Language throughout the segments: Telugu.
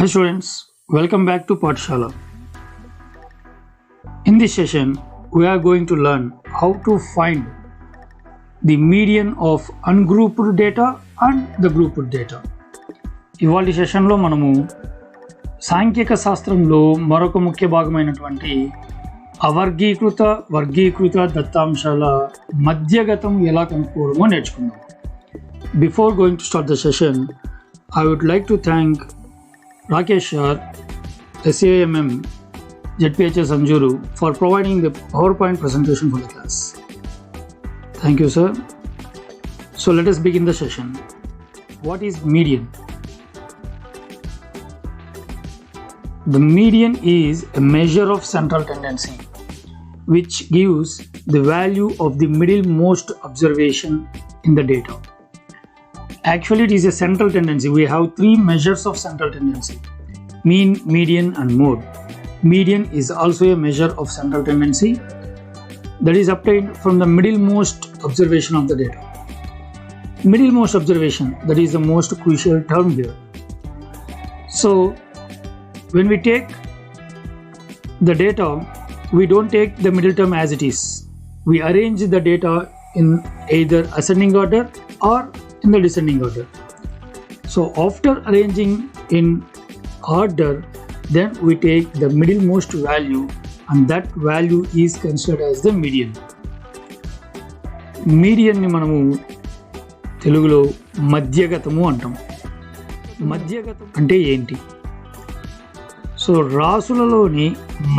Hi students, welcome back to Pathshala. In this session, we are going to learn how to find the median of ungrouped data and the grouped data. ఇవాల్టి సెషన్లో మనము సాంఖ్యక శాస్త్రంలో మరొక ముఖ్య భాగమైనటువంటి వర్గీకృత దత్తాంశాల మధ్యగతం ఎలా కనుక్కోవడమో నేర్చుకుందాం. Before going to start the session, I would like to thank Rakesh Shah, SAMM, ZPHS Anjuru for providing the PowerPoint presentation for the class. Thank you, sir. So let us begin the session. What is median? The median is a measure of central tendency which gives the value of the middlemost observation in the data. Actually, it is a central tendency. We have three measures of central tendency: mean, median and mode. Median is also a measure of central tendency that is obtained from the middlemost observation of the data. Middlemost observation, that is the most crucial term here. So when we take the data, we don't take the middle term as it is. We arrange the data in either ascending order or in the descending order. So after arranging in order, then we take the middlemost value and that value is considered as the median. Median ni manamu telugulo madhyagatamu antam. Madhyagatam ante enti? So రాసులలోని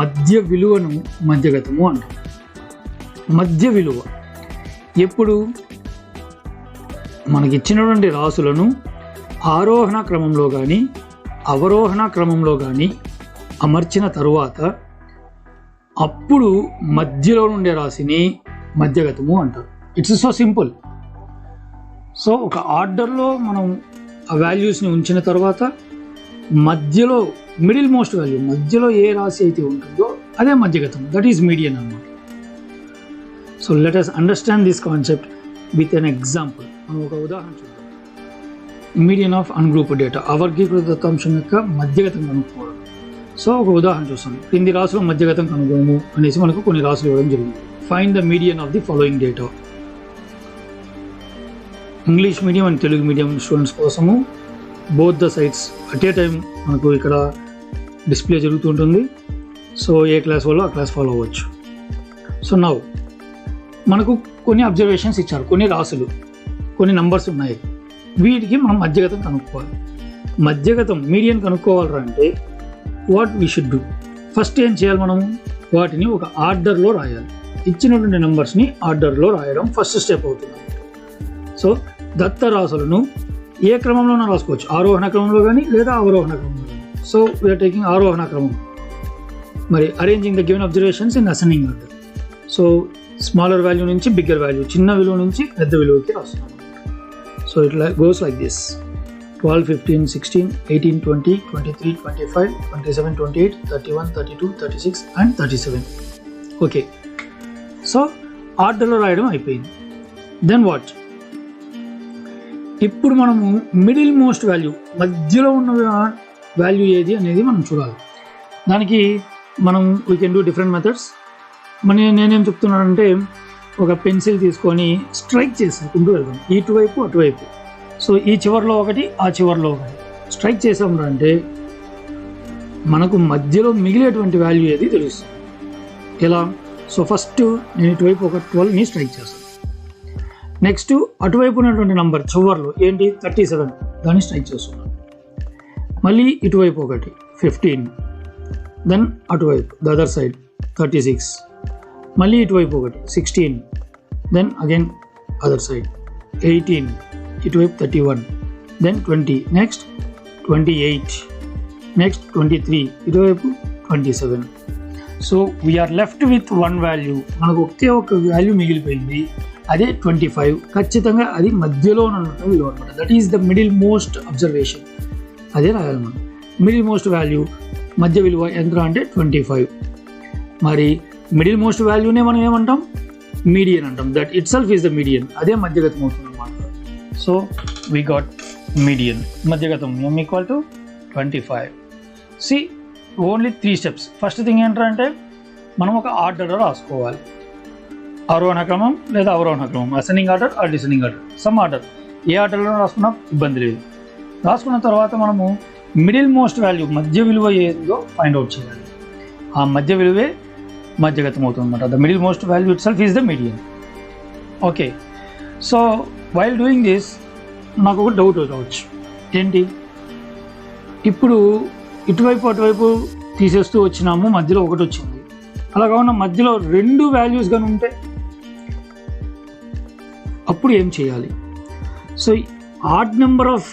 మధ్య విలువను మధ్యగతము అంటాం. మధ్య విలువ ఎప్పుడు మనకి ఇచ్చినటువంటి రాసులను ఆరోహణ క్రమంలో కానీ అవరోహణ క్రమంలో కానీ అమర్చిన తరువాత అప్పుడు మధ్యలో ఉండే రాశిని మధ్యగతము అంటారు. It's so simple. సో ఒక ఆర్డర్లో మనం ఆ వాల్యూస్ని ఉంచిన తర్వాత మధ్యలో మిడిల్ మోస్ట్ వాల్యూ, మధ్యలో ఏ రాశి అయితే ఉంటుందో అదే మధ్యగతం, దట్ ఈస్ మీడియన్ అన్నమాట. So let us understand this concept with an example. మనం ఒక ఉదాహరణ చూద్దాం. మీడియన్ ఆఫ్ అన్గ్రూప్డ్ డేటా, అవర్గీకృత దత్తాంశం యొక్క మధ్యగతం కనుక్కోవడం. సో ఒక ఉదాహరణ చూస్తాం. కింది రాశుల మధ్యగతం కనుగొనము అనేసి మనకు కొన్ని రాశులు ఇవ్వడం జరిగింది. Find the median of the following data. English medium and Telugu medium students కోసము both the sides at a time మనకు ఇక్కడ డిస్ప్లే జరుగుతుంటుంది. సో ఏ క్లాస్ వాళ్ళు ఆ క్లాస్ ఫాలో అవ్వచ్చు. సో నౌ మనకు కొన్ని అబ్జర్వేషన్స్ ఇచ్చారు, కొన్ని రాసులు, కొన్ని నంబర్స్ ఉన్నాయి. వీటికి మనం మధ్యగతం కనుక్కోవాలి. మధ్యగతం మీడియన్ కనుక్కోవాలంటే అంటే what we should do? First ఏం చేయాలి? మనం వాటిని ఒక ఆర్డర్లో రాయాలి. ఇచ్చినటువంటి నెంబర్స్ని ఆర్డర్లో రాయడం ఫస్ట్ స్టెప్ అవుతుంది. సో దత్త రాసులను ఏ క్రమంలోనూ రాసుకోవచ్చు, ఆరోహణ క్రమంలో కానీ లేదా అవరోహణ క్రమంలో కానీ. సో వీఆర్ టేకింగ్ ఆరోహణ క్రమం. మరి arranging the given observations in ascending order. So smaller value నుంచి బిగ్గర్ వాల్యూ, చిన్న విలువ నుంచి పెద్ద విలువకి రాస్తున్నాం. So it goes like this: 12, 15, 16, 18, 20, 23, 25, 27, 28, 31, 32, 36 and 37. Okay, so ఆర్డర్లో రాయడం అయిపోయింది. Then what? ఇప్పుడు మనము మిడిల్ మోస్ట్ వాల్యూ, మధ్యలో ఉన్న వాల్యూ ఏది అనేది మనం చూడాలి. దానికి మనం we can do different methods. నేనేం చెప్తున్నానంటే, ఒక పెన్సిల్ తీసుకొని స్ట్రైక్ చేసుకుంటూ వెళ్దాం, ఇటువైపు అటువైపు. సో ఈ చివరిలో ఒకటి, ఆ చివరిలో ఒకటి స్ట్రైక్ చేసాము అంటే మనకు మధ్యలో మిగిలేటువంటి వాల్యూ ఏది తెలుస్తుంది. ఎలా? సో ఫస్ట్ నేను ఇటువైపు ఒక 12ని స్ట్రైక్ చేస్తాను. నెక్స్ట్ అటువైపు ఉన్నటువంటి నంబర్ చివర్లో ఏంటి? 37, దాన్ని స్ట్రైక్ చేస్తున్నాను. మళ్ళీ ఇటువైపు ఒకటి 15, దెన్ అటువైపు ద అదర్ సైడ్ 36, మళ్ళీ ఇటువైపు ఒకటి 16, దెన్ అగైన్ అదర్ సైడ్ 18, ఇటువైపు 31, దెన్ 20, నెక్స్ట్ 28, నెక్స్ట్ 23, ఇటువైపు 27. So we're left with one value. మనకు ఒకే ఒక వాల్యూ మిగిలిపోయింది, అదే 25. ఖచ్చితంగా అది మధ్యలో ఉన్నటువంటి విలువ అనమాట. That is the middle most observation. అదే రాయాలి మనం. మిడిల్ మోస్ట్ వాల్యూ, మధ్య విలువ ఎంత అంటే 25. మరి మిడిల్ మోస్ట్ వాల్యూనే మనం ఏమంటాం? మీడియన్ అంటాం. That itself is the median. అదే మధ్యగతం అవుతుంది అనమాట. So we got median. Madhyagatam m equal to 25. See only 3 steps. First thing ఏంటంటే మనం ఒక ఆర్డర్లో రాసుకోవాలి, ఆరోహణ క్రమం లేదా అవరోహణ క్రమం, ascending order or descending order, some order, ఏ ఆర్డర్లో రాసుకున్నా ఇబ్బంది లేదు. రాసుకున్న తర్వాత మనము మిడిల్ మోస్ట్ వాల్యూ, మధ్య విలువ ఏందో ఫైండ్ అవుట్ చేయాలి. ఆ మధ్య విలువే మధ్యగతం అవుతుంది అనమాట. The middle most value it self is the median. Okay, so while doing this నాకు ఒక డౌట్ రావచ్చు, ఏంటి, ఇప్పుడు ఇటువైపు అటువైపు తీసేస్తూ వచ్చినాము, మధ్యలో ఒకటి వచ్చింది. అలా కాకుండా మధ్యలో 2 వాల్యూస్ కానీ ఉంటే అప్పుడు ఏం చేయాలి? So odd number of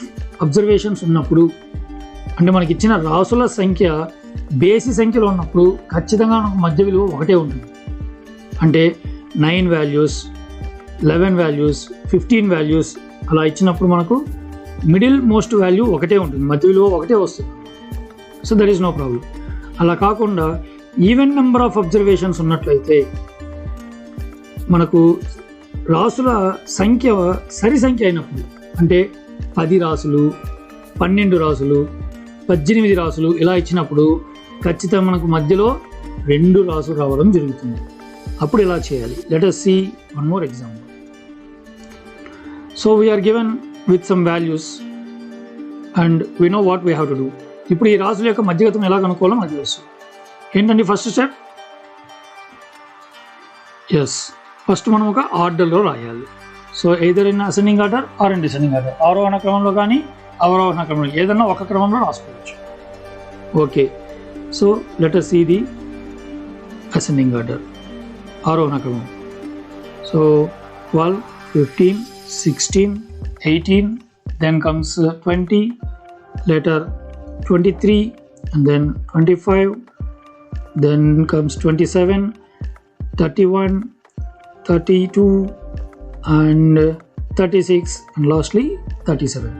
observations ఉన్నప్పుడు, అంటే మనకి ఇచ్చిన రాసుల సంఖ్య బేసి సంఖ్యలో ఉన్నప్పుడు ఖచ్చితంగా మనకు మధ్య విలువ ఒకటే ఉంటుంది. అంటే 9 వాల్యూస్, 11 వాల్యూస్, 15 వాల్యూస్ అలా ఇచ్చినప్పుడు మనకు మిడిల్ మోస్ట్ వాల్యూ ఒకటే ఉంటుంది, మధ్య విలువ ఒకటే వస్తుంది. So that is no problem. అలా కాకుండా ఈవెన్ నెంబర్ ఆఫ్ అబ్జర్వేషన్స్ ఉన్నట్లయితే మనకు రాసుల సంఖ్య సరి సంఖ్య అయినప్పుడు, అంటే 10 రాసులు, 12 రాసులు, 18 రాసులు ఇలా ఇచ్చినప్పుడు ఖచ్చితంగా మనకు మధ్యలో 2 రాసులు రావడం జరుగుతుంది. అప్పుడు ఇలా చేయాలి. Let us see one more example. So we are given with some values and we know what we have to do. ఇప్పుడు ఈ రాసుల యొక్క మధ్యగతం ఎలా కనుక్కోవాలో మనకు తెలుసు. ఏంటండి ఫస్ట్ స్టెప్? ఎస్, ఫస్ట్ మనం ఒక ఆర్డర్లో రాయాలి. So either in ascending order are in descending order, ఆరోహణ క్రమంలో కానీ అవరోహణ క్రమంలో ఏదన్నా ఒక క్రమంలో రాసుకోవచ్చు. Okay, so let us see the ascending order, ఆరోహణ క్రమం. So 12, 15, 16, 18, then comes 20, later 23, and then 25, then comes 27, 31, 32, and 36, and lastly 37.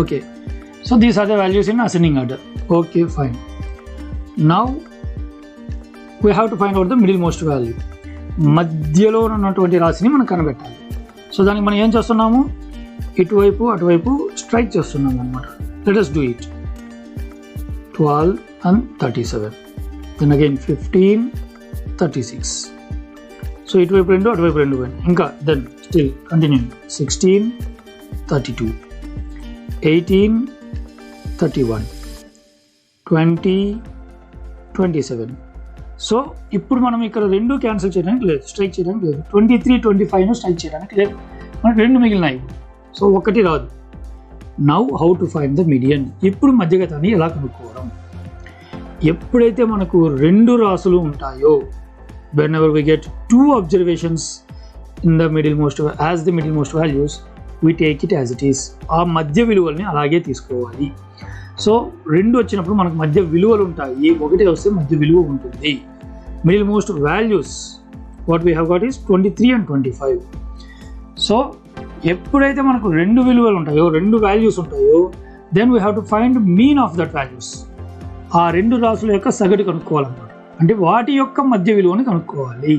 Okay, so these are the values in ascending order. Okay, fine. Now we have to find out the middle most value. మధ్యలో ఉన్నటువంటి రాశిని మనం కనిపెట్టాలి. సో దానికి మనం ఏం చేస్తున్నాము, ఇటువైపు అటువైపు స్ట్రైక్ చేస్తున్నాం అనమాట. Let us do it. 12 and 37, then again 15, 36. So ఇటువైపు 2 అటువైపు 2 ఇంకా దెన్ స్టిల్ కంటిన్యూ 16, 32, 18, 31, 20, 27. సో ఇప్పుడు మనం ఇక్కడ 2 క్యాన్సిల్ చేయడానికి లేదు, స్ట్రైక్ చేయడానికి లేదు. 23, 25 స్ట్రైక్ చేయడానికి లేదు, మనకు 2 మిగిలినాయి. సో ఒకటి రాదు. Now how to find the median. ఇప్పుడు మధ్యగతాన్ని ఎలా కనుక్కోవడం? ఎప్పుడైతే మనకు 2 రాసులు ఉంటాయో, whenever we get 2 observations in the middle most as the middle most values, we take it as it is. ఆ మధ్య విలువల్ని అలాగే తీసుకోవాలి. సో 2 వచ్చినప్పుడు మనకు మధ్య విలువలు ఉంటాయి, 1 వస్తే మధ్య విలువ ఉంటుంది. Middle most values what we have got is 23 and 25. So ఎప్పుడైతే మనకు 2 విలువలు ఉంటాయో, 2 వాల్యూస్ ఉంటాయో, then we have to find mean of that values. ఆ 2 రాసుల యొక్క సగటు కనుక్కోవాలన్నమాట. అంటే వాటి యొక్క మధ్య విలువని కనుక్కోవాలి.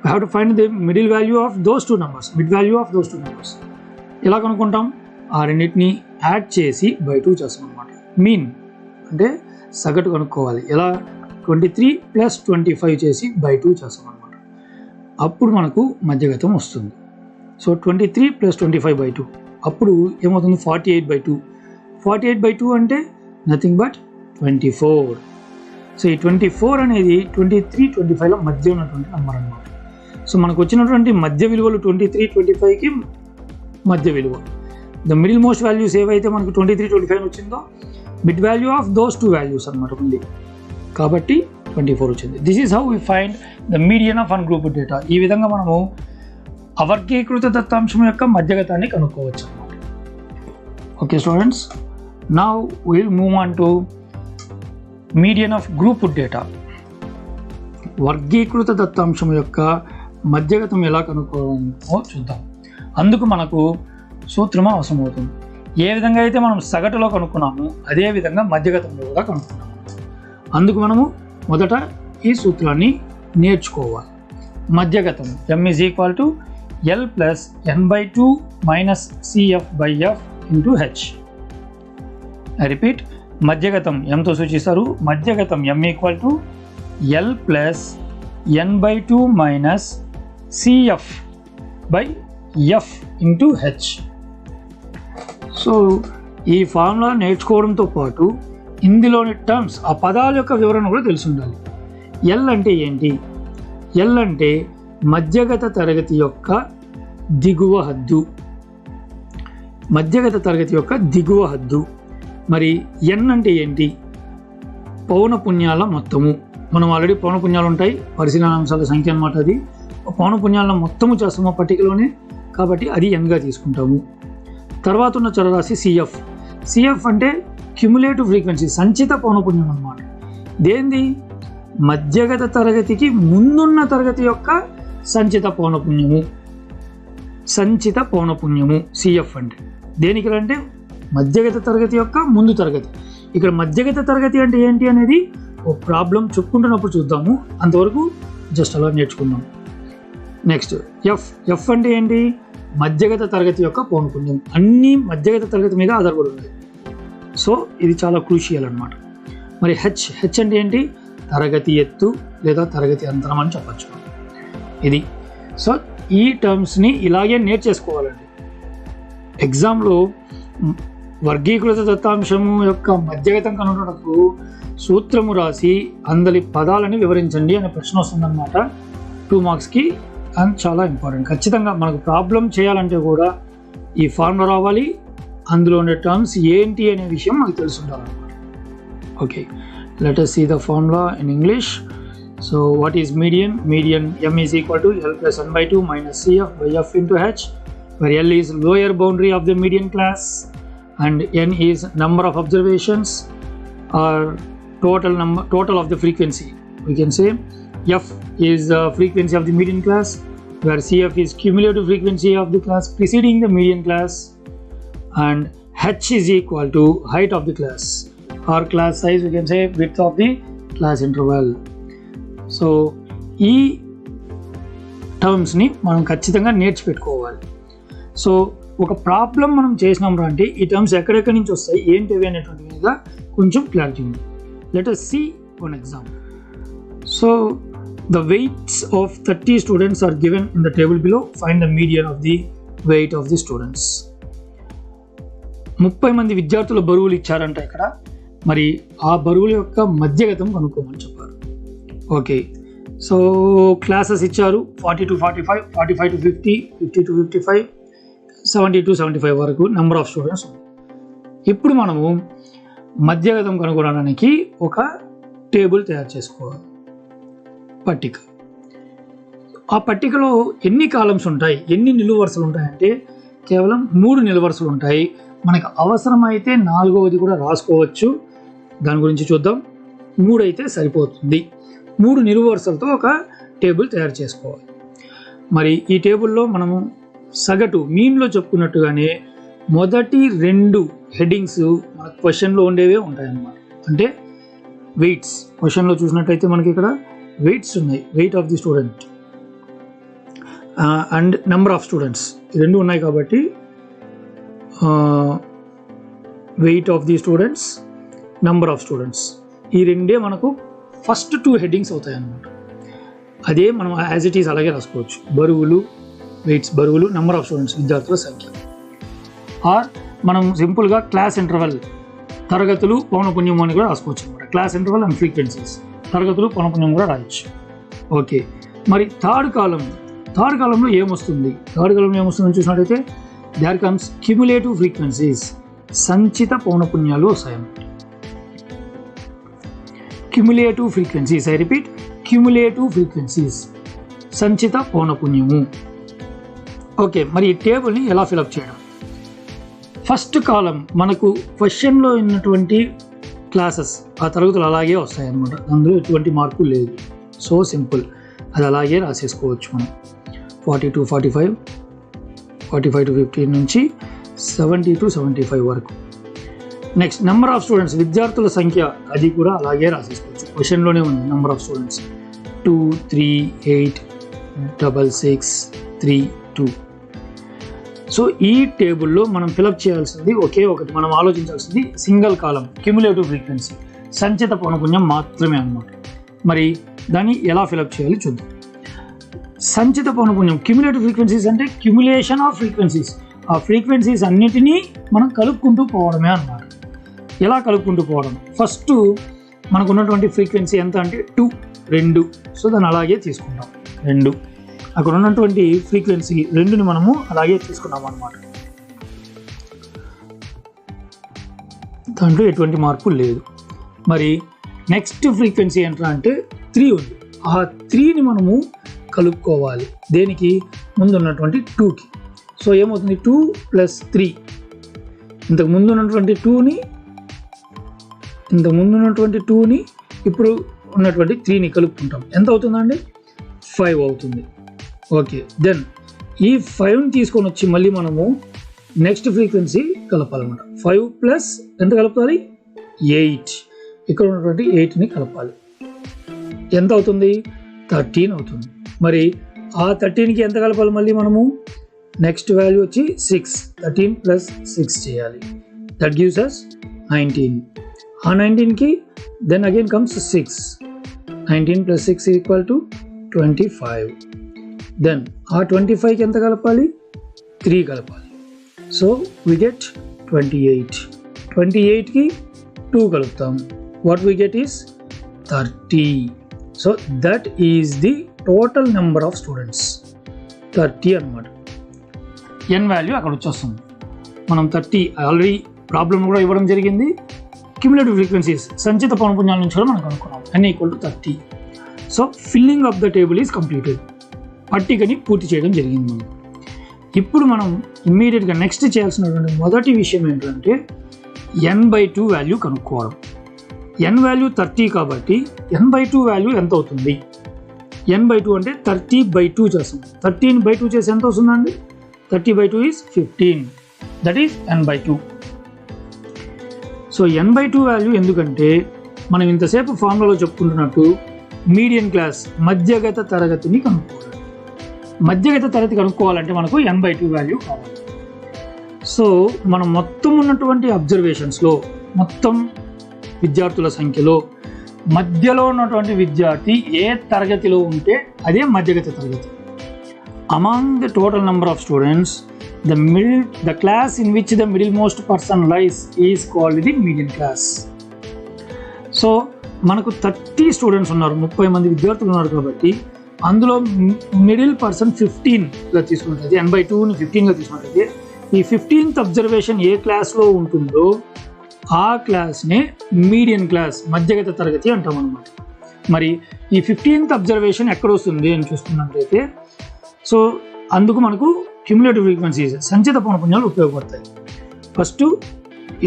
We have to find the middle value of those 2 numbers, mid value of those 2 numbers. ఎలా కనుక్కుంటాం? ఆ రెండింటిని యాడ్ చేసి బై 2 చేస్తాం అనమాట. మీన్ అంటే సగటు కనుక్కోవాలి. ఎలా? 23 + 25 చేసి బై 2 చేస్తాం అనమాట. అప్పుడు మనకు మధ్యగతం వస్తుంది. సో 23 + 25 బై 2 అప్పుడు ఏమవుతుంది? 48/2. 48/2 అంటే నథింగ్ బట్ 24. సో ఈ 24 అనేది 23, 25లో మధ్య ఉన్నటువంటి నెంబర్ అనమాట. సో మనకు వచ్చినటువంటి మధ్య విలువలు 23, 25కి మధ్య విలువ. ద మిడిల్ మోస్ట్ వాల్యూస్ ఏవైతే మనకు 23, 25 వచ్చిందో mid value of those 2 values అనమాట ఉంది. కాబట్టి 24 వచ్చింది. This is how we find the median of ungrouped data. ఈ విధంగా మనము అవర్గీకృత దత్తాంశం యొక్క మధ్యగతాన్ని కనుక్కోవచ్చు అన్నమాట. Okay students, now will move on to median of grouped data. వర్గీకృత దత్తాంశం యొక్క మధ్యగతం ఎలా కనుక్కోవాలో చూద్దాం. అందుకు మనకు సూత్రం అవసరం అవుతుంది. ఏ విధంగా అయితే మనం సగటులో కనుక్కున్నాము అదే విధంగా మధ్యగతంలో కూడా కనుక్కున్నాము. అందుకు మనము మొదట ఈ సూత్రాన్ని నేర్చుకోవాలి. మధ్యగతం m = L + n/2 - CF/F × H. I repeat, మధ్యగతం ఎంతో సూచిస్తారు. మధ్యగతం m equal to L plus n/2 minus CF by F into H. So ఈ ఫార్ములా నేర్చుకోవడంతో పాటు ఇందులోని టర్మ్స్, ఆ పదాల యొక్క వివరణ కూడా తెలిసి ఉండాలి. ఎల్ అంటే ఏంటి? ఎల్ అంటే మధ్యగత తరగతి యొక్క దిగువ హద్దు. మధ్యగత తరగతి యొక్క దిగువ హద్దు. మరి ఎన్ అంటే ఏంటి? పౌనపున్యాల మొత్తము. మనం ఆల్రెడీ పౌనపున్యాలు ఉంటాయి, పరిశీలనాంశాల సంఖ్య అన్నమాట. అది పౌనపున్యాల మొత్తము చేస్తాము పట్టికలోనే, కాబట్టి అది ఎన్గా తీసుకుంటాము. తర్వాత ఉన్న చరరాశి సిఎఫ్. సిఎఫ్ అంటే క్యుములేటివ్ ఫ్రీక్వెన్సీ, సంచిత పౌనపున్యం అన్నమాట. దేంది? మధ్యగత తరగతికి ముందున్న తరగతి యొక్క సంచిత పౌనపున్యము. సంచిత పౌనపున్యము సిఎఫ్ అంటే దేనికి అంటే మధ్యగత తరగతి యొక్క ముందు తరగతి. ఇక్కడ మధ్యగత తరగతి అంటే ఏంటి అనేది ఒక ప్రాబ్లం చెప్పుకుంటున్నప్పుడు చూద్దాము. అంతవరకు జస్ట్ అలా నేర్చుకుందాం. Next F. ఎఫ్ అంటే ఏంటి? మధ్యగత తరగతి యొక్క పౌనపున్యం. అన్నీ మధ్యగత తరగతి మీద ఆధారపడి ఉన్నాయి. సో ఇది చాలా క్రూషియల్ అన్నమాట. మరి హెచ్. హెచ్ అంటే ఏంటి? తరగతి ఎత్తు లేదా తరగతి అంతరం అని చెప్పచ్చు ఇది. సో ఈ టర్మ్స్ని ఇలాగే నేర్చేసుకోవాలండి. ఎగ్జామ్లో వర్గీకృత దత్తాంశము యొక్క మధ్యగతం కనుగొన్నప్పుడు సూత్రము రాసి అందరి పదాలని వివరించండి అనే ప్రశ్న వస్తుందన్నమాట 2 మార్క్స్కి. అండ్ చాలా ఇంపార్టెంట్. ఖచ్చితంగా మనకు ప్రాబ్లం చేయాలంటే కూడా ఈ ఫార్ములా రావాలి, అందులో ఉండే టర్మ్స్ ఏంటి అనే విషయం మనకు తెలిసి ఉండాలన్నమాట. Okay, let us see the formula in English. So what is median? Median m is equal to L plus n/2 minus CF by F into H, where L is lower boundary of the median class and n is number of observations or total of the frequency. We can say F is the frequency of the median class, where CF is cumulative frequency of the class preceding the median class, and H is equal to height of the class or class size. We can say width of the class interval. So ఈ టర్మ్స్ని మనం ఖచ్చితంగా నేర్చిపెట్టుకోవాలి. సో ఒక ప్రాబ్లం మనం చేసినాం అంటే ఈ టర్మ్స్ ఎక్కడెక్కడి నుంచి వస్తాయి, ఏంటివి అనేటువంటి మీద కొంచెం క్లారిటీ ఉంది. Let us see one example. So the weights of 30 students are given in the table below. Find the median of the weight of the students. 30 మంది విద్యార్థుల బరువులు ఇచ్చారంట ఇక్కడ. మరి ఆ బరువుల యొక్క మధ్యగతం కనుక్కోమని చెప్పారు. ఓకే, సో క్లాసెస్ ఇచ్చారు 40 to 45, 45 to 50, 50 to 55, 70 to 75 వరకు నెంబర్ ఆఫ్ స్టూడెంట్స్ ఉంది. ఇప్పుడు మనము మధ్యగతం కనుగొనడానికి ఒక టేబుల్ తయారు చేసుకోవాలి, పట్టిక. ఆ పట్టికలో ఎన్ని కాలమ్స్ ఉంటాయి, ఎన్ని నిలువు వరుసలు ఉంటాయంటే కేవలం 3 నిలువు వరుసలు ఉంటాయి. మనకు అవసరమైతే 4వది కూడా రాసుకోవచ్చు, దాని గురించి చూద్దాం. 3 అయితే సరిపోతుంది. 3 నిలువు వరుసలతో ఒక టేబుల్ తయారు చేసుకోవాలి. మరి ఈ టేబుల్లో మనము సగటు మీన్లో చెప్పుకున్నట్టుగానే మొదటి 2 హెడ్డింగ్స్ మన క్వశ్చన్లో ఉండేవే ఉంటాయన్నమాట. అంటే వెయిట్స్. క్వశ్చన్లో చూసినట్టయితే మనకి ఇక్కడ వెయిట్స్ ఉన్నాయి, weight of the student and number of students, ఈ 2 ఉన్నాయి. కాబట్టి weight of the students, number of students, ఈ 2 మనకు ఫస్ట్ 2 హెడ్డింగ్స్ అవుతాయి అన్నమాట. అదే మనం యాజ్ ఇట్ ఈస్ అలాగే రాసుకోవచ్చు. బరువులు, వెయిట్స్, బరువులు, నెంబర్ ఆఫ్ స్టూడెంట్స్, విద్యార్థుల సంఖ్య. ఆర్ మనం సింపుల్గా క్లాస్ ఇంటర్వెల్, తరగతులు పౌనపున్యం అని కూడా రాసుకోవచ్చు అనమాట. క్లాస్ ఇంటర్వెల్ అండ్ ఫ్రీక్వెన్సీస్, తరగతులు పౌనపున్యం కూడా రాయొచ్చు. ఓకే, మరి థర్డ్ కాలంలో ఏమొస్తుంది? థర్డ్ కాలంలో ఏమొస్తుందని చూసినట్టయితే దేర్ కమ్స్ క్యుములేటివ్ ఫ్రీక్వెన్సీస్, సంచిత పౌనపున్యాలు వస్తాయన్నమాట. Cumulative frequencies, I repeat, cumulative frequencies, సంచిత పౌనపున్యము. ఓకే, మరి ఈ టేబుల్ని ఎలా ఫిలప్ చేయడం? ఫస్ట్ కాలం మనకు క్వశ్చన్లో ఉన్నటువంటి క్లాసెస్, ఆ తరగతులు అలాగే వస్తాయన్నమాట. అందులో ఎటువంటి మార్పు లేదు. సో సింపుల్, అది అలాగే రాసేసుకోవచ్చు మనం. 40 to 45, 45 to 50 నుంచి 70 to 75 వరకు. నెక్స్ట్ నెంబర్ ఆఫ్ స్టూడెంట్స్, విద్యార్థుల సంఖ్య, అది కూడా అలాగే రాసేసుకోవచ్చు. క్వశ్చన్లోనే ఉంది నెంబర్ ఆఫ్ స్టూడెంట్స్ 2, 3, 8, 6, 6, 3, 2. సో ఈ టేబుల్లో మనం ఫిలప్ చేయాల్సింది ఒకే ఒకటి, మనం ఆలోచించాల్సింది సింగిల్ కాలం క్యుములేటివ్ ఫ్రీక్వెన్సీ, సంచిత పౌనపున్యం మాత్రమే అన్నమాట. మరి దాన్ని ఎలా ఫిలప్ చేయాలి చూద్దాం. సంచిత పౌనపున్యం క్యుములేటివ్ ఫ్రీక్వెన్సీస్ అంటే క్యుములేషన్ ఆఫ్ ఫ్రీక్వెన్సీస్, ఆ ఫ్రీక్వెన్సీస్ అన్నిటినీ మనం కలుపుకుంటూ పోవడమే అన్నమాట. ఎలా కలుపుకుంటూ పోవడం, ఫస్ట్ మనకు ఉన్నటువంటి ఫ్రీక్వెన్సీ ఎంత అంటే 2. సో దాన్ని అలాగే తీసుకుంటాం 2. అక్కడ ఉన్నటువంటి ఫ్రీక్వెన్సీ 2ని మనము అలాగే తీసుకున్నాం అన్నమాట. దాంట్లో ఎటువంటి మార్పు లేదు. మరి నెక్స్ట్ ఫ్రీక్వెన్సీ ఏంటంటే అంటే 3 ఉంది. ఆ 3ని మనము కలుపుకోవాలి దేనికి, ముందు ఉన్నటువంటి 2కి. సో ఏమవుతుంది 2 + 3, ఇంతకు ముందు ఉన్నటువంటి 2ని ఇప్పుడు ఉన్నటువంటి 3ని కలుపుకుంటాం. ఎంత అవుతుందండి? 5 అవుతుంది. ఓకే, దెన్ ఈ 5ని తీసుకొని వచ్చి మళ్ళీ మనము నెక్స్ట్ ఫ్రీక్వెన్సీ కలపాలన్నమాట. 5 ప్లస్ ఎంత కలపాలి? 8. ఇక్కడ ఉన్నటువంటి 8ని కలపాలి. ఎంత అవుతుంది? 13 అవుతుంది. మరి ఆ 13కి ఎంత కలపాలి మళ్ళీ మనము? నెక్స్ట్ వాల్యూ వచ్చి 6. 13 + 6 చేయాలి. That gives us 19. ఆ 19కి దెన్ అగైన్ కమ్స్ 6. 19 + 6 = 25. దెన్ ఆ 25కి ఎంత కలపాలి? 3 కలపాలి. So we get 28. 28కి 2 కలుపుతాం. What we get is 30. So that is the total number of students, 30 అన్నమాట. ఎన్ వాల్యూ అక్కడ వచ్చేస్తుంది. మనం 30 ఆల్రెడీ ప్రాబ్లం కూడా ఇవ్వడం జరిగింది. క్యుములేటివ్ ఫ్రీక్వెన్సీస్ సంచిత పౌనపున్యాల నుంచి కూడా మనం కనుక్కున్నాం. n = 30. So filling of the table is completed. పట్టికని పూర్తి చేయడం జరిగింది మనం. ఇప్పుడు మనం ఇమ్మీడియట్గా నెక్స్ట్ చేయాల్సినటువంటి మొదటి విషయం ఏంటంటే n/2 వాల్యూ కనుక్కోవడం. n వాల్యూ 30 కాబట్టి n/2 వాల్యూ ఎంత అవుతుంది? n/2 అంటే 30/2 చేస్తాం. 13/2 చేసి ఎంత వస్తుందండి? 30/2 is 15. That is n/2. So n/2 value ఎందుకంటే మనం ఇంతసేపు ఫార్ములాలో చెప్పుకుంటున్నట్టు మీడియన్ క్లాస్ మధ్యగత తరగతిని కనుక్కోవాలి. మధ్యగత తరగతి కనుక్కోవాలంటే మనకు n/2 వాల్యూ కావాలి. సో మనం మొత్తం ఉన్నటువంటి అబ్జర్వేషన్స్లో మొత్తం విద్యార్థుల సంఖ్యలో మధ్యలో ఉన్నటువంటి విద్యార్థి ఏ తరగతిలో ఉంటే అదే మధ్యగత తరగతి. Among the total number of students the class in which the middlemost person lies is called the median class. So మనకు 30 స్టూడెంట్స్ ఉన్నారు, 30 మంది విద్యార్థులు ఉన్నారు కాబట్టి అందులో మిడిల్ పర్సన్ 15గా తీసుకున్నట్లయితే n/2ని 15గా తీసుకున్నట్లయితే ఈ 15th అబ్జర్వేషన్ ఏ క్లాస్లో ఉంటుందో ఆ క్లాస్నే మీడియన్ క్లాస్ మధ్యగత తరగతి అంటాం అన్నమాట. మరి ఈ 15th అబ్జర్వేషన్ ఎక్కడ వస్తుంది అని చూసుకున్నట్లయితే సో అందుకు మనకు క్యుములేటివ్ ఫ్రీక్వెన్సీస్ సంచిత పౌనపున్యాలు ఉపయోగపడతాయి. ఫస్ట్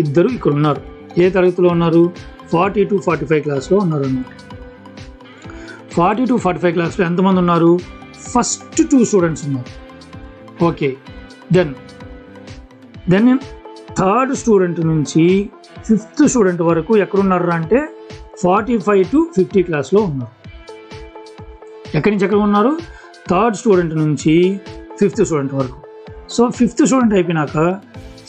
ఇద్దరు ఇక్కడ ఉన్నారు, ఏ తరగతిలో ఉన్నారు? 40 to 45 క్లాస్లో ఉన్నారు అన్నమాట. 40 to 45 క్లాస్లో ఎంతమంది ఉన్నారు? ఫస్ట్ 2 స్టూడెంట్స్ ఉన్నారు. ఓకే, దెన్ థర్డ్ స్టూడెంట్ నుంచి 5th స్టూడెంట్ వరకు ఎక్కడున్నారు అంటే 45 to 50 క్లాస్లో ఉన్నారు. ఎక్కడి నుంచి ఎక్కడ ఉన్నారు? థర్డ్ స్టూడెంట్ నుంచి 5th స్టూడెంట్ వరకు. సో 5th స్టూడెంట్ అయిపోయినాక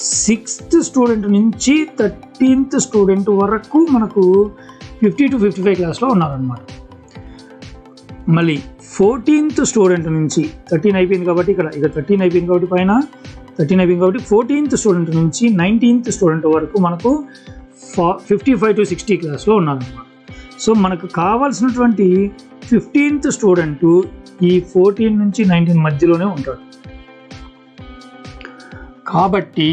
6th స్టూడెంట్ నుంచి 13th స్టూడెంట్ వరకు మనకు 50 to 55 క్లాస్లో ఉన్నారనమాట. మళ్ళీ 14th స్టూడెంట్ నుంచి 13 అయిపోయింది కాబట్టి ఇక్కడ 13 అయిపోయింది కాబట్టి పైన 13 అయిపోయింది కాబట్టి 14th స్టూడెంట్ నుంచి 19th స్టూడెంట్ వరకు మనకు 55 to 60 క్లాస్లో ఉన్నారనమాట. సో మనకు కావాల్సినటువంటి 15th స్టూడెంట్ ఈ 14 నుంచి 19 మధ్యలోనే ఉంటాడు. కాబట్టి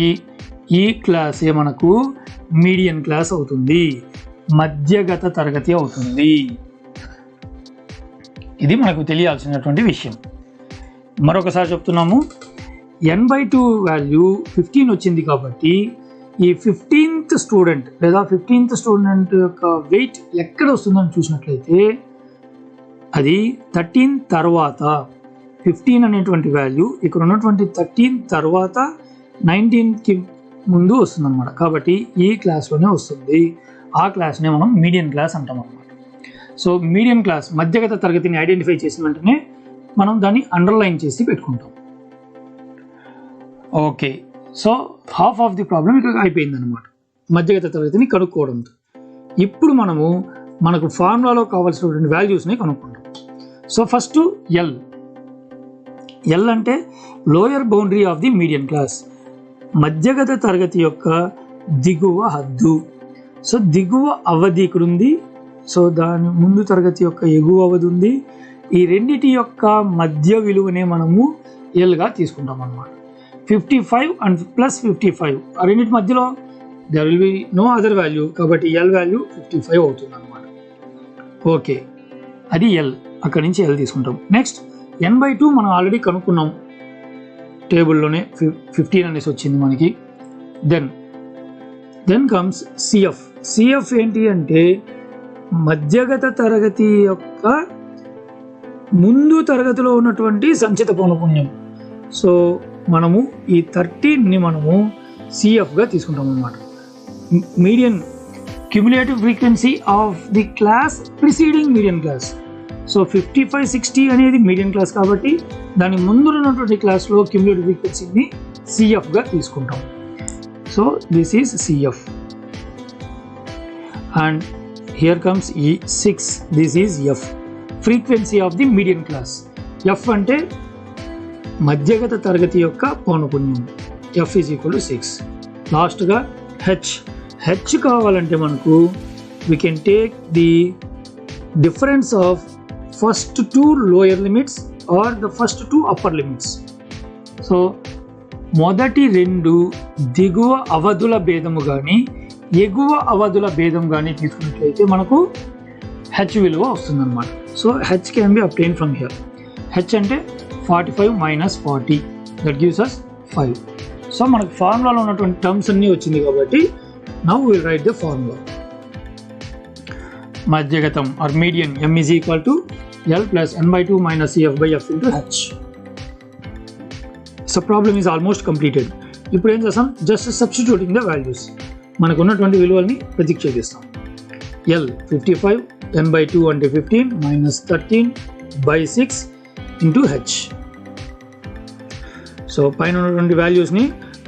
ఈ క్లాసే మనకు మీడియన్ క్లాస్ అవుతుంది, మధ్యగత తరగతి అవుతుంది. ఇది మనకు తెలియాల్సినటువంటి విషయం. మరొకసారి చెప్తున్నాము, n/2 వాల్యూ 15 వచ్చింది కాబట్టి ఈ 15th స్టూడెంట్ లేదా 15th స్టూడెంట్ యొక్క వెయిట్ ఎక్కడ వస్తుందని చూసినట్లయితే అది 13 తర్వాత 15 అనేటువంటి వాల్యూ ఇక్కడ ఉన్నటువంటి 13 తర్వాత 19కి ముందు వస్తుందన్నమాట. కాబట్టి ఈ క్లాస్లోనే వస్తుంది. ఆ క్లాస్నే మనం మీడియన్ క్లాస్ అంటాం అన్నమాట. సో మీడియన్ క్లాస్ మధ్యగత తరగతిని ఐడెంటిఫై చేసిన వెంటనే మనం దాన్ని అండర్లైన్ చేసి పెట్టుకుంటాం. Okay, so half of the problem ఇక్కడ అయిపోయింది అనమాట మధ్యగత తరగతిని కనుక్కోవడంతో. ఇప్పుడు మనకు ఫార్ములాలో కావాల్సినటువంటి వాల్యూస్ని కనుక్కుంటాం. సో ఫస్ట్ ఎల్ అంటే lower boundary of the median class, మధ్యగత తరగతి యొక్క దిగువ హద్దు. సో దిగువ అవధి ఇక్కడ ఉంది, సో దాని ముందు తరగతి యొక్క ఎగువ అవధి ఉంది. ఈ రెండిటి యొక్క మధ్య విలువనే మనము ఎల్గా తీసుకుంటాం అన్నమాట. 55 అండ్ ప్లస్ 55 ఆ రెండింటి మధ్యలో there will be no other value, కాబట్టి ఎల్ వాల్యూ 55 అవుతుంది అనమాట. ఓకే, అది ఎల్, అక్కడి నుంచి ఎల్ తీసుకుంటాం. నెక్స్ట్ n/2 మనం ఆల్రెడీ కనుక్కున్నాం, టేబుల్లోనే 15 అనేసి వచ్చింది మనకి. దెన్ కమ్స్ సిఎఫ్ ఏంటి అంటే మధ్యగత తరగతి యొక్క ముందు తరగతిలో ఉన్నటువంటి సంచిత పౌనపున్యం. సో మనము ఈ 13ని మనము సిఎఫ్గా తీసుకుంటాం అన్నమాట. Median cumulative frequency of the class preceding median class. So 55, 60 అనేది మీడియన్ క్లాస్ కాబట్టి దాని ముందు ఉన్నటువంటి క్లాస్లో క్యుములేటివ్ ఫ్రీక్వెన్సీని సిఎఫ్గా తీసుకుంటాం. So this is CF. And here comes E6, this is F, frequency of the median class. F అంటే మధ్యగత తరగతి యొక్క పౌనపున్యం, ఎఫ్ ఈజ్ ఈక్వల్ టు 6. లాస్ట్గా హెచ్ కావాలంటే మనకు we can take the difference of first 2 lower limits or the first 2 upper limits. So మొదటి 2 దిగువ అవధుల భేదము కానీ ఎగువ అవధుల భేదం కానీ తీసుకున్నట్లయితే మనకు హెచ్ విలువ వస్తుందన్నమాట. So H can be obtain from here. H అంటే 45 - 40, దట్ గివ్స్ us 5. సో మనకు ఫార్ములాలో ఉన్నటువంటి టర్మ్స్ అన్నీ వచ్చింది కాబట్టి now will write the formula. మధ్యగతం or median m is equal to L plus n/2 minus CF/F into H. So problem is almost completed. ఇప్పుడు ఏం చేస్తాం, జస్ట్ సబ్స్టిట్యూటింగ్ ద వాల్యూస్, మనకు ఉన్నటువంటి విలువల్ని ప్రతిక్షేపిస్తాం. L 55, n/2 అంటే 15 minus 13/6 into H. సో పైన ఉన్నటువంటి వాల్యూస్ని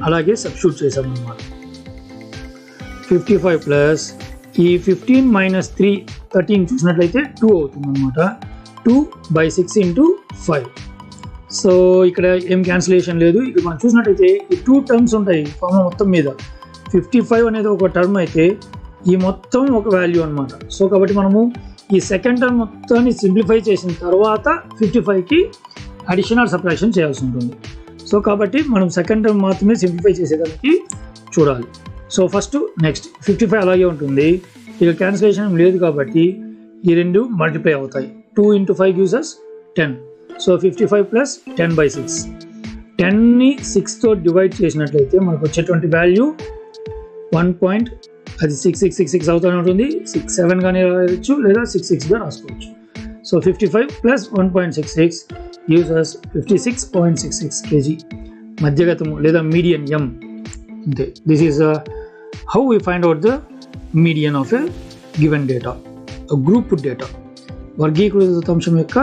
అలాగే సబ్స్టిట్యూట్ చేసాం అన్నమాట. 55 ప్లస్ ఈ 15 - 3 13 చూసినట్లయితే 2 అవుతుంది అనమాట. 2/6 into 5. సో ఇక్కడ ఏం క్యాన్సిలేషన్ లేదు. ఇక్కడ మనం చూసినట్లయితే ఈ 2 టర్మ్స్ ఉంటాయి ఫార్ములా మొత్తం మీద. 55 అనేది ఒక టర్మ్ అయితే ఈ మొత్తం ఒక వాల్యూ అనమాట. సో కాబట్టి మనము ఈ సెకండ్ టర్మ్ మొత్తాన్ని సింప్లిఫై చేసిన తర్వాత 55కి అడిషన్ ఆర్ సబ్ట్రాక్షన్ చేయాల్సి ఉంటుంది. సో కాబట్టి మనం సెకండ్ టర్మ్ మాత్రమే సింప్లిఫై చేసేదానికి చూడాలి. సో ఫస్ట్ నెక్స్ట్ 55 అలాగే ఉంటుంది, ఇక క్యాన్సిలేషన్ లేదు కాబట్టి ఈ రెండు మల్టిప్లై అవుతాయి. 2 into 5 gives us 10. So 55 plus 10/6. 10ని 6తో డివైడ్ చేసినట్లయితే మనకు వచ్చేటువంటి వాల్యూ 1. అది 6666 అవుతూనే ఉంటుంది. 67 కానీ రాయవచ్చు లేదా 66గా రాసుకోవచ్చు. So 55 plus 1.66 gives us 56.66 kg మధ్యగతము లేదా మీడియన్ M. అంతే. This is how we find out the median of a given data, group data, వర్గీకృత దత్తాంశం యొక్క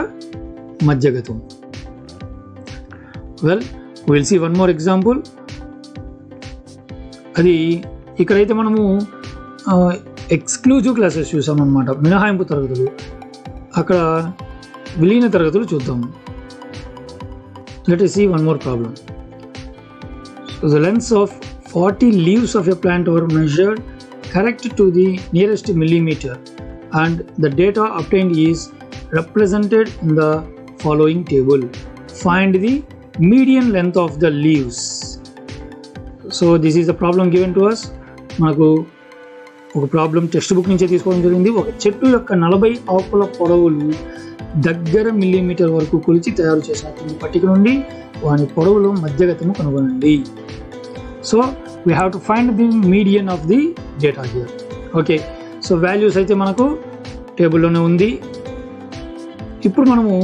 మధ్యగతం. Well will see one more example. అది ఇక్కడైతే మనము ఎక్స్క్లూజివ్ క్లాసెస్ చూసామన్నమాట, మినహాయింపు తరగతులు. అక్కడ విలీన తరగతులు చూద్దాము. Let us see one more problem. So the lengths of 40 leaves of a plant were measured correct to the nearest millimeter and the data obtained is represented in the following table. Find the median length of the leaves. So this is the problem given to us. మనకు ఒక ప్రాబ్లం టెక్స్ట్ బుక్ నుంచే తీసుకోవడం జరిగింది. ఒక చెట్టు యొక్క 40 ఆకుల పొడవులు దగ్గర మిల్లీమీటర్ వరకు కొలిచి తయారు చేసినటువంటి పట్టిక నుండి వాని పొడవులు మధ్యగతము కనుగొనండి. So we have to find the median of the data here. Okay, so values అయితే మనకు టేబుల్లోనే ఉంది. ఇప్పుడు మనము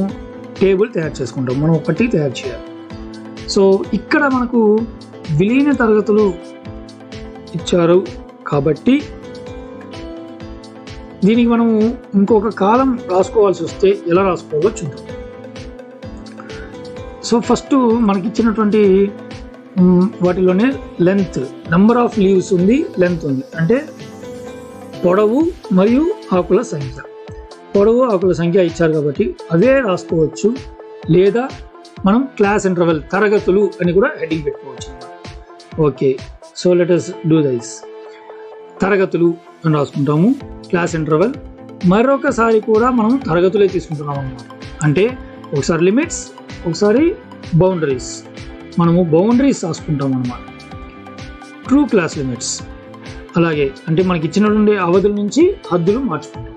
టేబుల్ తయారు చేసుకుంటాం, మనం ఒక పట్టిక తయారు చేయాలి. సో ఇక్కడ మనకు విలీన తరగతులు ఇచ్చారు కాబట్టి దీనికి మనము ఇంకొక కాలం రాసుకోవాల్సి వస్తే ఎలా రాసుకోవాలో చూద్దాం. సో ఫస్ట్ మనకి ఇచ్చినటువంటి వాటిలోనే లెంత్, నెంబర్ ఆఫ్ లీవ్స్ ఉంది, లెంత్ ఉంది. అంటే పొడవు మరియు ఆకుల సంఖ్య. పొడవు ఆకుల సంఖ్య ఇచ్చారు కాబట్టి అవే రాసుకోవచ్చు, లేదా మనం క్లాస్ ఇంటర్వెల్ తరగతులు అని కూడా హెడ్డింగ్ పెట్టుకోవచ్చు. Okay, so let us do this. తరగతులు అని రాసుకుంటాము, క్లాస్ ఇంటర్వెల్. మరొకసారి కూడా మనం తరగతులే తీసుకుంటున్నాం అన్నమాట. అంటే ఒకసారి లిమిట్స్, ఒకసారి బౌండరీస్. మనము బౌండరీస్ రాసుకుంటాం అన్నమాట, ట్రూ క్లాస్ లిమిట్స్. అలాగే అంటే మనకి ఇచ్చినటువంటి అవధుల నుంచి హద్దులు మార్చుకుంటాం.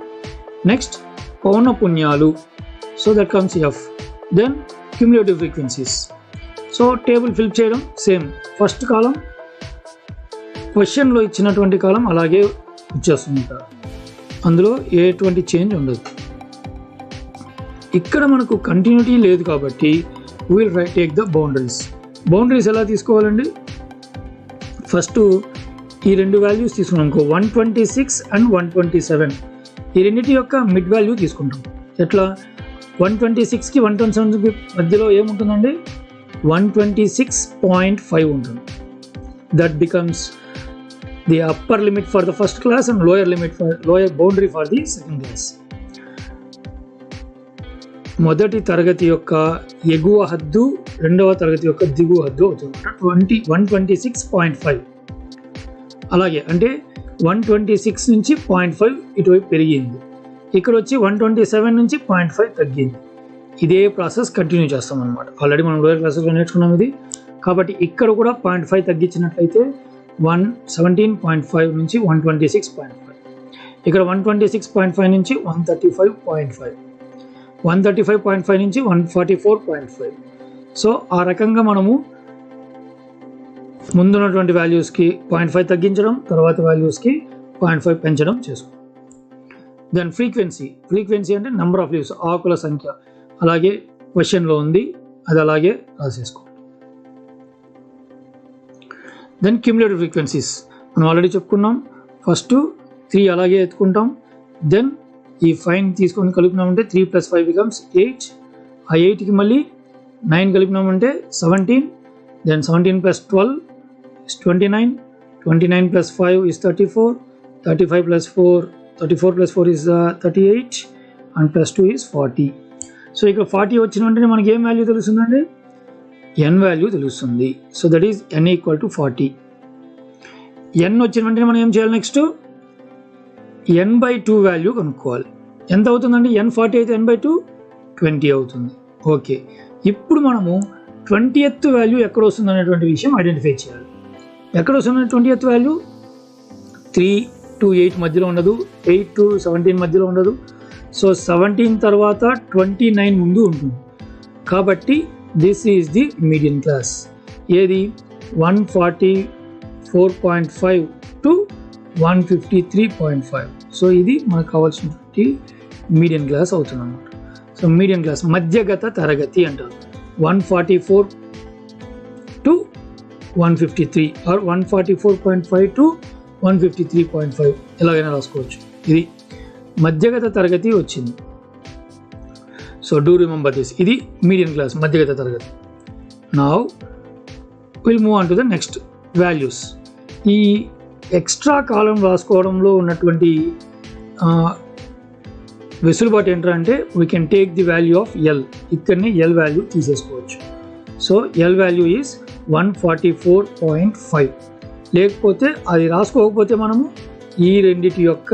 నెక్స్ట్ పౌన పుణ్యాలు, so that comes F. Then cumulative frequencies. So table fill చేయడం సేమ్, ఫస్ట్ కాలం క్వశ్చన్లో ఇచ్చినటువంటి కాలం అలాగే వచ్చేస్తుంది, అందులో ఎటువంటి చేంజ్ ఉండదు. ఇక్కడ మనకు కంటిన్యూటీ లేదు కాబట్టి will take the boundaries. Boundaries ఎలా తీసుకోవాలండి? ఫస్ట్ ఈ రెండు వాల్యూస్ తీసుకున్నాం అనుకో, 126 అండ్ 127. ఈ రెండింటి యొక్క మిడ్ వాల్యూ తీసుకుంటాం. ఎట్లా? 126కి 127కి మధ్యలో ఏముంటుందండి? 126.5 ఉంటుంది. That becomes the upper limit for the first class and lower boundary for the second class. మొదటి తరగతి యొక్క ఎగువ హద్దు రెండవ తరగతి యొక్క దిగువ హద్దు అవుతుంది. 126.5. అలాగే అంటే 126 నుంచి 0.5 ఇటువైపు పెరిగింది, ఇక్కడ వచ్చి 127 నుంచి 0.5 తగ్గింది. ఇదే ప్రాసెస్ కంటిన్యూ చేస్తాం అన్నమాట. ఆల్రెడీ మనం లోయర్ క్లాసెస్లో నేర్చుకున్నాం ఇది. కాబట్టి ఇక్కడ కూడా 0.5 తగ్గించినట్లయితే 117.5 నుంచి 126.5. ఇక్కడ 126.5 నుంచి 135.5, 135.5 నుంచి 144.5. సో ఆ రకంగా మనము ముందున్నటువంటి వాల్యూస్కి 0.5 తగ్గించడం, తర్వాత వాల్యూస్కి 0.5 పెంచడం చేసుకోండి. దెన్ ఫ్రీక్వెన్సీ అంటే నెంబర్ ఆఫ్ లీవ్స్, ఆకుల సంఖ్య. అలాగే క్వశ్చన్లో ఉంది, అది అలాగే రాసేసుకోండి. దెన్ క్యుములేటివ్ ఫ్రీక్వెన్సీస్ మనం ఆల్రెడీ చెప్పుకున్నాం. ఫస్ట్ 3 అలాగే ఎత్తుకుంటాం. దెన్ ఈ 5 తీసుకొని కలుపుకున్నామంటే 3 + 5 becomes 8. ఆ 8కి మళ్ళీ 9 కలిపినామంటే 17. Then 17 + 12 is 29. 29 + 5 is 34. 35 + 4, 34 + 4 is 38. And +2 is 40. So ఇక్కడ 40 వచ్చిన వెంటనే మనకి ఏం వాల్యూ తెలుస్తుందండి? n వాల్యూ తెలుస్తుంది. So that is n = 40. n వచ్చిన వెంటనే మనం ఏం చేయాలి? నెక్స్ట్ n/2 వాల్యూ కనుక్కోవాలి. ఎంత అవుతుందండి? n 40 అయితే n/2 20 అవుతుంది. ఓకే, ఇప్పుడు మనము 20th వాల్యూ ఎక్కడ వస్తుంది అనేటువంటి విషయం ఐడెంటిఫై చేయాలి. ఎక్కడ వస్తుంది 20th వాల్యూ? 3 to 8 మధ్యలో ఉండదు, 8 to 17 మధ్యలో ఉండదు. సో 17 తర్వాత 29 ముందు ఉంటుంది. కాబట్టి this is the median class. ఏది? 144.5 to 153.5. సో ఇది మనకు కావాల్సినటువంటి మీడియన్ క్లాస్ అవుతుంది అన్నమాట. సో మీడియన్ క్లాస్ మధ్యగత తరగతి అంటారు. 144 to 153 ఆర్ 144.5 to 153.5 ఎలాగైనా రాసుకోవచ్చు. ఇది మధ్యగత తరగతి వచ్చింది. So do remember this. ఇది మీడియన్ క్లాస్, మధ్యగత తరగతి. Now will move on to the next values. ఈ ఎక్స్ట్రా కాలం రాసుకోవడంలో ఉన్నటువంటి వెసులుబాటు ఏంటంటే we can take the value of L. ఇక్కడనే ఎల్ వాల్యూ తీసేసుకోవచ్చు. So L value is 144.5. లేకపోతే అది రాసుకోకపోతే మనము ఈ రెండిటి యొక్క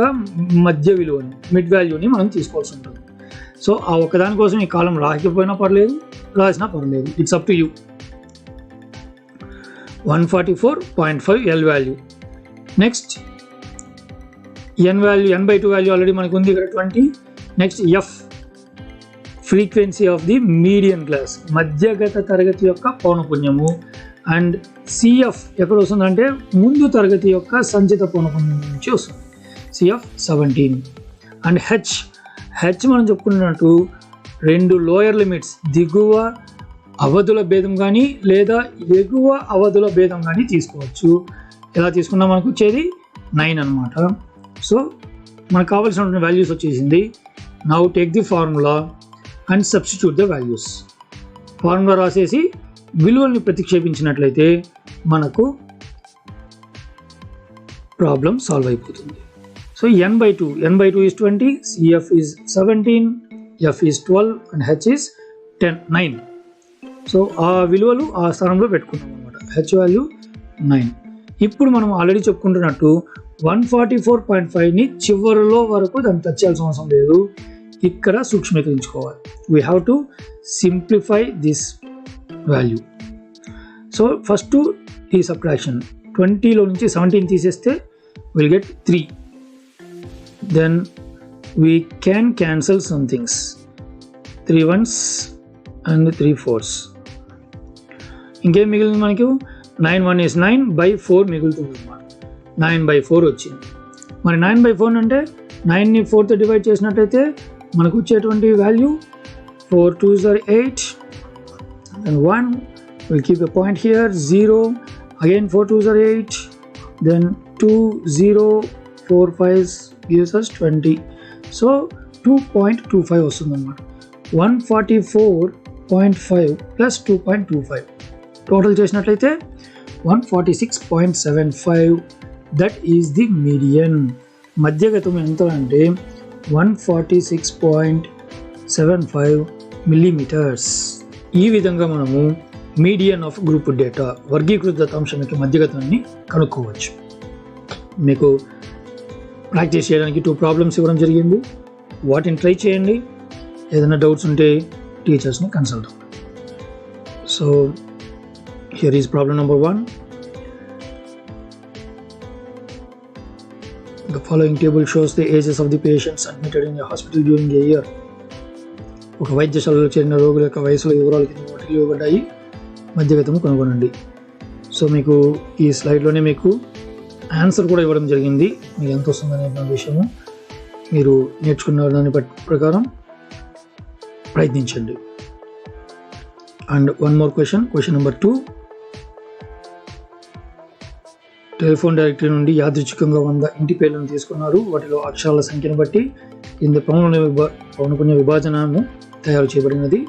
మధ్య విలువని, మిడ్ వాల్యూని మనం తీసుకోవాల్సి ఉంటుంది. సో ఆ ఒక్కదాని కోసం ఈ కాలం రాకపోయినా పర్లేదు, రాసినా పర్లేదు, it's up to you. 144.5 L value. Next n value, n/2 value already మనకు ఉంది ఇక్కడ 20. Next F, frequency of the median class, మధ్యగత తరగతి యొక్క పౌనపున్యము. అండ్ సిఎఫ్ ఎక్కడ వస్తుందంటే ముందు తరగతి యొక్క సంచిత పౌనపున్యం నుంచి వస్తుంది. సిఎఫ్ 17. అండ్ హెచ్ మనం చెప్పుకున్నట్టు రెండు లోయర్ లిమిట్స్, దిగువ అవధుల భేదం కానీ లేదా ఎగువ అవధుల భేదం కానీ తీసుకోవచ్చు. ఎలా తీసుకున్నా మనకు వచ్చేది 9 అనమాట. సో మనకు కావాల్సినటువంటి వాల్యూస్ వచ్చేసింది. Now take the formula and substitute the values. Formula రాసేసి విలువల్ని ప్రతిక్షేపించినట్లయితే మనకు ప్రాబ్లం సాల్వ్ అయిపోతుంది. So n/2 is 20, CF is 17, F is 12 and H is 9. So ఆ విలువలు ఆ స్థానంలో పెట్టుకున్నాం అనమాట. H value 9. ఇప్పుడు మనం ఆల్రెడీ చెప్పుకుంటున్నట్టు 144.5ని చివరిలో వరకు దాన్ని టచ్ చేయాల్సిన అవసరం లేదు, ఇక్కడ సూక్ష్మీకరించుకోవాలి. We have to simplify this value. So first ఈ సబ్ట్రాక్షన్ 20లో నుంచి 17 తీసేస్తే will get 3. Then we can cancel some things, 3 1s and 3 4s. ఇంకేం మిగిలింది మనకు 9 1 is 9/4 మిగులుతుంది అన్నమాట. 9/4 వచ్చింది. మరి 9/4 అంటే 9ని 4తో డివైడ్ చేసినట్టయితే మనకు వచ్చేటువంటి value 4 2s are 8 and 1 will keep a point here, 0 again 4 2s are 8, then 2 0 4 5s gives us 20. So 2.25 వస్తుంది అన్నమాట. 144.5 ప్లస్ 2.25 టోటల్ చేసినట్లయితే 146.75. That is the median. మధ్యగతం ఎంత అంటే 146.75 మిల్లీమీటర్స్. ఈ విధంగా మనము మీడియన్ ఆఫ్ గ్రూప్ డేటా, వర్గీకృత దత్తాంశం యొక్క మధ్యగతాన్ని కనుక్కోవచ్చు. మీకు ప్రాక్టీస్ చేయడానికి 2 ప్రాబ్లమ్స్ ఇవ్వడం జరిగింది. వాటిని ట్రై చేయండి. ఏదైనా డౌట్స్ ఉంటే టీచర్స్ని కన్సల్ట్ అవ్వండి. So here is problem number 1. The following table shows the ages of the patients admitted in a hospital during a year. ఒక వైద్యశాలలో చేరిన రోగుల యొక్క వయసులో వివరాలు కింద వాటికి ఇవ్వబడ్డాయి. మధ్యగతము కనుగొనండి. సో మీకు ఈ స్లైడ్లోనే మీకు ఆన్సర్ కూడా ఇవ్వడం జరిగింది. మీకు ఎంత వస్తుందనే విషయము మీరు నేర్చుకున్న దాని ప్రకారం ప్రయత్నించండి. And one more question number 2. Telephone directory నుండి యాదృచ్ఛికంగా 100 ఇంటి పేర్లను తీసుకున్నారు. వాటిలో అక్షరాల సంఖ్యను బట్టి కింద పౌనపున్య విభాజనము తయారు చేయబడినది.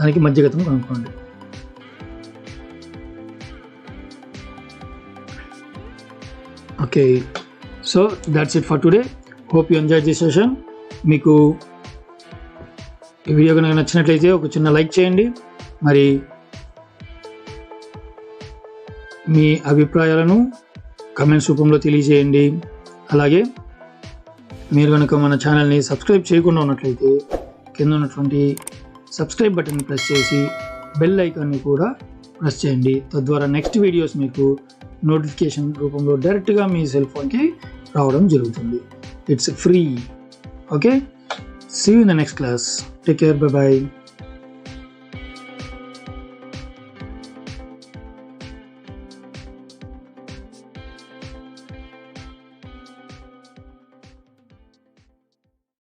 దానికి మధ్యగతం కనుక్కోండి. Okay, so that's it for today. Hope you enjoy this session. మీకు ఈ వీడియో కనుక నచ్చినట్లయితే ఒక చిన్న లైక్ చేయండి. మరి మీ అభిప్రాయాలను కమెంట్స్ రూపంలో తెలియజేయండి. అలాగే మీరు కనుక మన ఛానల్ని సబ్స్క్రైబ్ చేయకుండా ఉన్నట్లయితే కింద ఉన్నటువంటి సబ్స్క్రైబ్ బటన్ని ప్రెస్ చేసి బెల్ ఐకాన్ని కూడా ప్రెస్ చేయండి. తద్వారా నెక్స్ట్ వీడియోస్ మీకు నోటిఫికేషన్ రూపంలో డైరెక్ట్గా మీ సెల్ ఫోన్కి రావడం జరుగుతుంది. It's free. Okay, see you in the next class. Take care. Bye by.